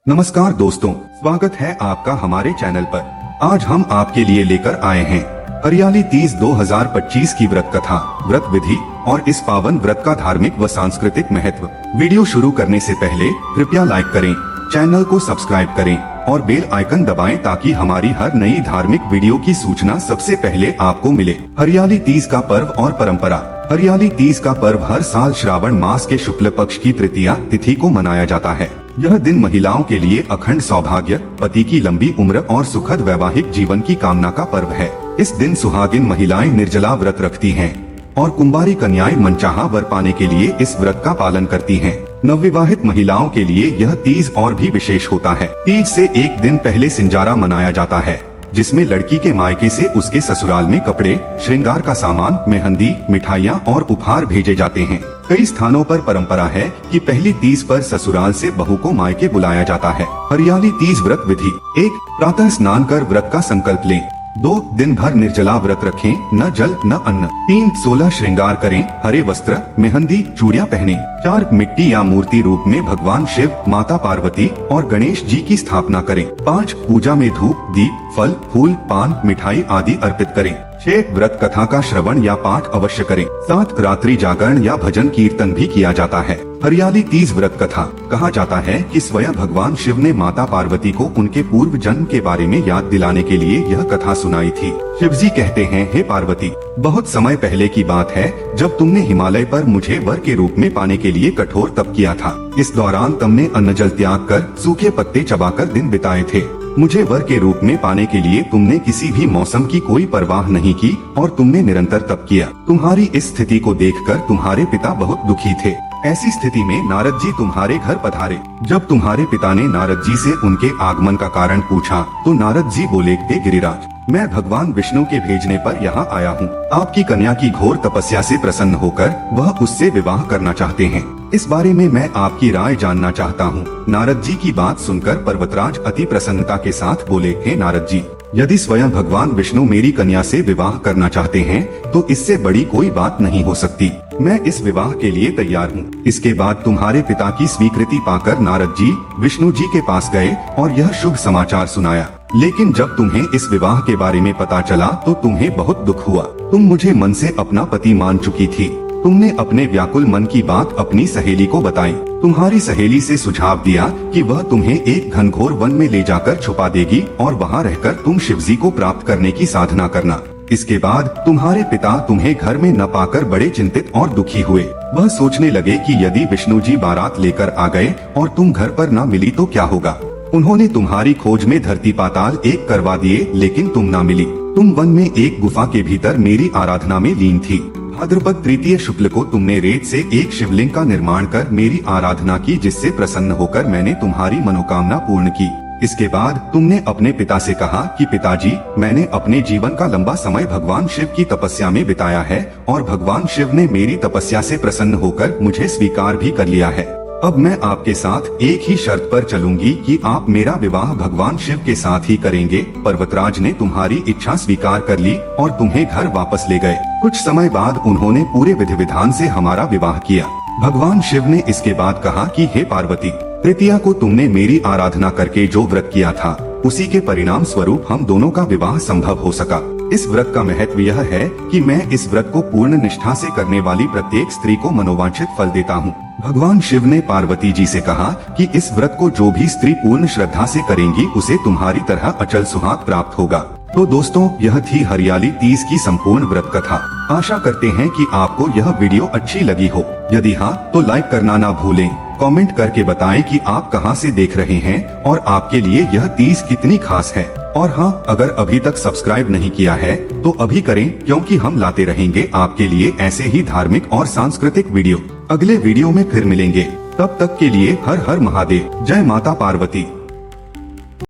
नमस्कार दोस्तों, स्वागत है आपका हमारे चैनल पर। आज हम आपके लिए लेकर आए हैं हरियाली तीज 2025 की व्रत कथा, व्रत विधि और इस पावन व्रत का धार्मिक व सांस्कृतिक महत्व। वीडियो शुरू करने से पहले कृपया लाइक करें, चैनल को सब्सक्राइब करें और बेल आइकन दबाएं ताकि हमारी हर नई धार्मिक वीडियो की सूचना सबसे पहले आपको मिले। हरियाली तीज का पर्व और परंपरा। हरियाली तीज का पर्व हर साल श्रावण मास के शुक्ल पक्ष की तृतीया तिथि को मनाया जाता है। यह दिन महिलाओं के लिए अखंड सौभाग्य, पति की लंबी उम्र और सुखद वैवाहिक जीवन की कामना का पर्व है। इस दिन सुहागिन महिलाएं निर्जला व्रत रखती हैं और कुंवारी कन्याएं मनचाहा वर पाने के लिए इस व्रत का पालन करती हैं। नवविवाहित महिलाओं के लिए यह तीज और भी विशेष होता है। तीज से एक दिन पहले सिंजारा मनाया जाता है, जिसमें लड़की के मायके से उसके ससुराल में कपड़े, श्रृंगार का सामान, मेहंदी, मिठाइयाँ और उपहार भेजे जाते हैं। कई स्थानों पर परंपरा है कि पहली तीज पर ससुराल से बहू को मायके बुलाया जाता है। हरियाली तीज व्रत विधि। 1. प्रातः स्नान कर व्रत का संकल्प लें। 2. दिन भर निर्जला व्रत रखें, न जल न अन्न। 3. 16 श्रृंगार करें, हरे वस्त्र, मेहंदी, चूड़ियाँ पहने। 4. मिट्टी या मूर्ति रूप में भगवान शिव, माता पार्वती और गणेश जी की स्थापना करें। 5. पूजा में धूप, दीप, फल, फूल, पान, मिठाई आदि अर्पित करें। 6. व्रत कथा का श्रवण या पाठ अवश्य करें। 7. रात्रि जागरण या भजन कीर्तन भी किया जाता है। हरियाली तीज व्रत कथा। कहा जाता है कि स्वयं भगवान शिव ने माता पार्वती को उनके पूर्व जन्म के बारे में याद दिलाने के लिए यह कथा सुनाई थी। शिव जी कहते हैं, हे पार्वती, बहुत समय पहले की बात है जब तुमने हिमालय पर मुझे वर के रूप में पाने के लिए कठोर तप किया था। इस दौरान तुमने अन्न जल त्याग कर सूखे पत्ते चबाकर दिन बिताए थे। मुझे वर के रूप में पाने के लिए तुमने किसी भी मौसम की कोई परवाह नहीं की और तुमने निरंतर तप किया। तुम्हारी इस स्थिति को देखकर तुम्हारे पिता बहुत दुखी थे। ऐसी स्थिति में नारद जी तुम्हारे घर पधारे। जब तुम्हारे पिता ने नारद जी से उनके आगमन का कारण पूछा तो नारद जी बोले, हे गिरिराज, मैं भगवान विष्णु के भेजने पर यहाँ आया हूँ। आपकी कन्या की घोर तपस्या से प्रसन्न होकर वह उससे विवाह करना चाहते हैं। इस बारे में मैं आपकी राय जानना चाहता हूँ। नारद जी की बात सुनकर पर्वतराज अति प्रसन्नता के साथ बोले, हे नारद जी, यदि स्वयं भगवान विष्णु मेरी कन्या से विवाह करना चाहते हैं तो इससे बड़ी कोई बात नहीं हो सकती। मैं इस विवाह के लिए तैयार हूँ। इसके बाद तुम्हारे पिता की स्वीकृति पाकर नारद जी विष्णु जी के पास गए और यह शुभ समाचार सुनाया। लेकिन जब तुम्हें इस विवाह के बारे में पता चला तो तुम्हें बहुत दुख हुआ। तुम मुझे मन से अपना पति मान चुकी थी। तुमने अपने व्याकुल मन की बात अपनी सहेली को बताई। तुम्हारी सहेली से सुझाव दिया कि वह तुम्हें एक घनघोर वन में ले जाकर छुपा देगी और वहां रहकर तुम शिवजी को प्राप्त करने की साधना करना। इसके बाद तुम्हारे पिता तुम्हें घर में न पाकर बड़े चिंतित और दुखी हुए। वह सोचने लगे कि यदि विष्णु जी बारात लेकर आ गए और तुम घर पर न मिली तो क्या होगा। उन्होंने तुम्हारी खोज में धरती पाताल एक करवा दिए, लेकिन तुम न मिली। तुम वन में एक गुफा के भीतर मेरी आराधना में लीन थी। भाद्रपद तृतीय शुक्ल को तुमने रेत से एक शिवलिंग का निर्माण कर मेरी आराधना की, जिससे प्रसन्न होकर मैंने तुम्हारी मनोकामना पूर्ण की। इसके बाद तुमने अपने पिता से कहा कि पिताजी, मैंने अपने जीवन का लंबा समय भगवान शिव की तपस्या में बिताया है और भगवान शिव ने मेरी तपस्या से प्रसन्न होकर मुझे स्वीकार भी कर लिया है। अब मैं आपके साथ एक ही शर्त पर चलूंगी कि आप मेरा विवाह भगवान शिव के साथ ही करेंगे। पर्वतराज ने तुम्हारी इच्छा स्वीकार कर ली और तुम्हें घर वापस ले गए। कुछ समय बाद उन्होंने पूरे विधि विधान से हमारा विवाह किया। भगवान शिव ने इसके बाद कहा कि हे पार्वती, तृतीया को तुमने मेरी आराधना करके जो व्रत किया था उसी के परिणाम स्वरूप हम दोनों का विवाह संभव हो सका। इस व्रत का महत्व यह है कि मैं इस व्रत को पूर्ण निष्ठा से करने वाली प्रत्येक स्त्री को मनोवांछित फल देता हूँ। भगवान शिव ने पार्वती जी से कहा कि इस व्रत को जो भी स्त्री पूर्ण श्रद्धा से करेंगी उसे तुम्हारी तरह अचल सुहाग प्राप्त होगा। तो दोस्तों, यह थी हरियाली तीज की संपूर्ण व्रत कथा। आशा करते हैं कि आपको यह वीडियो अच्छी लगी हो। यदि हाँ तो लाइक करना ना भूलें। कमेंट करके बताएं कि आप कहां से देख रहे हैं और आपके लिए यह तीज कितनी खास है। और हाँ, अगर अभी तक सब्सक्राइब नहीं किया है तो अभी करें, क्योंकि हम लाते रहेंगे आपके लिए ऐसे ही धार्मिक और सांस्कृतिक वीडियो। अगले वीडियो में फिर मिलेंगे, तब तक के लिए हर हर महादेव। जय माता पार्वती।